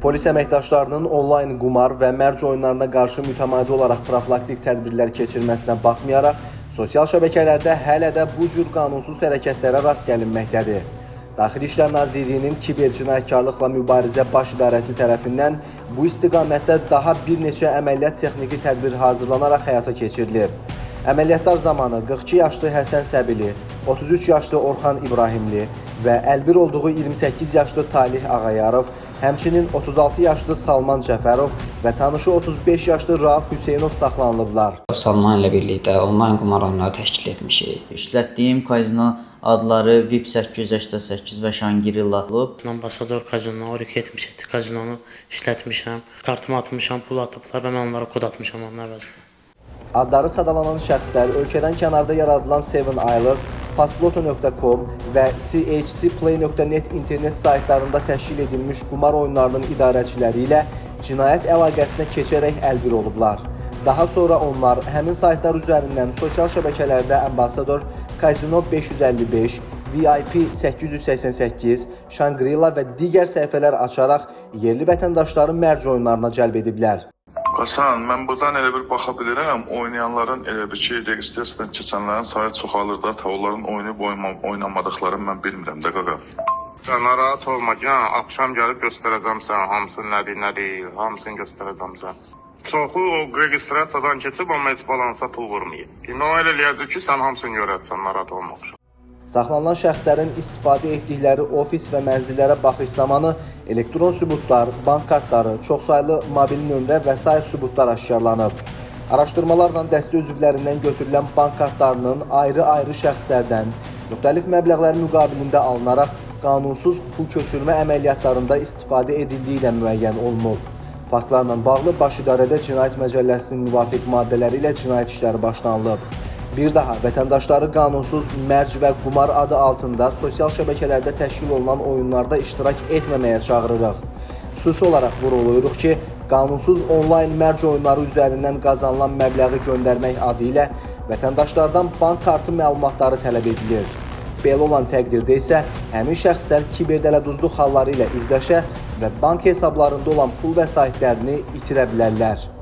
Polis əməkdaşlarının onlayn qumar və mərc oyunlarına qarşı mütəmadi olaraq profilaktik tədbirlər keçirməsinə baxmayaraq, sosial şəbəkələrdə hələ də bu cür qanunsuz hərəkətlərə rast gəlinməkdədir. Daxili İşlər Nazirliyinin Kibercinayətkarlıqla Mübarizə Baş İdarəsi tərəfindən bu istiqamətdə daha bir neçə əməliyyat texniki tədbir hazırlanaraq həyata keçirilir. Əməliyyatlar zamanı 42 yaşlı Həsən Səbili, 33 yaşlı Orxan İbrahimli və əlbir olduğu 28 yaşlı Talih Ağayarov, həmçinin 36 yaşlı Salman Cəfərov və tanışı 35 yaşlı Rauf Hüseynov saxlanılıblar. Salman ilə birlikdə onlayn qumar oyunları təşkil etmişik. İşlətdiyim kazino adları VIP 888 və Shangri-La olub. Ambasador kazino, Orik 77 kazinonu işlətmişəm. Kartımı atmışam, pul atıblar və mən onlara kod atmışam onun əvəzinə. Adları sadalanan şəxslər ölkədən kənarda yaradılan Seven Isles, fastloto.com və chcplay.net internet saytlarında təşkil edilmiş qumar oyunlarının idarəçiləri ilə cinayət əlaqəsinə keçərək əlbir olublar. Daha sonra onlar həmin saytlar üzərindən sosial şəbəkələrdə Ambasador, Kazino 555, VIP 888, Shangri-La və digər səhifələr açaraq yerli vətəndaşları mərc oyunlarına cəlb ediblər. Qasan, mən buradan elə bir baxa bilirəm, oynayanların elə bir ki, registrasiyadan keçənlərin sayı çoxalır da, onların oynayıb oynamadıqlarını mən bilmirəm də qaqa. Narahat olma ki, axşam gəlib göstərəcəm sənə, hamısını nə deyil, hamısını göstərəcəm sənə. Çoxu o registrasiyadan keçib, amma heç balansa pul vurmayıb. İndi o elə eləyəcək ki, sən hamısını görəcəksən, narahat olmaq. Saxlanılan şəxslərin istifadə etdikləri ofis və mənzillərə baxış zamanı elektron sübutlar, bank kartları, çoxsaylı mobil nömrə və sair sübutlar aşkarlanıb. Araşdırmalarla dəstə üzvlərindən götürülən bank kartlarının ayrı-ayrı şəxslərdən müxtəlif məbləğlər müqabilində alınaraq qanunsuz pul köçürmə əməliyyatlarında istifadə edildiyi ilə müəyyən olunub. Faktlarla bağlı Baş İdarədə Cinayət Məcəlləsinin müvafiq maddələri ilə cinayət işləri başlanılıb. Bir daha vətəndaşları qanunsuz mərc və qumar adı altında sosial şəbəkələrdə təşkil olunan oyunlarda iştirak etməməyə çağırırıq. Xüsusi olaraq vurğulayırıq ki, qanunsuz onlayn mərc oyunları üzərindən qazanılan məbləği göndərmək adı ilə vətəndaşlardan bank kartı məlumatları tələb edilir. Belə olan təqdirdə isə həmin şəxslər kiberdələduzluq halları ilə üzləşə və bank hesablarında olan pul vəsaitlərini itirə bilərlər.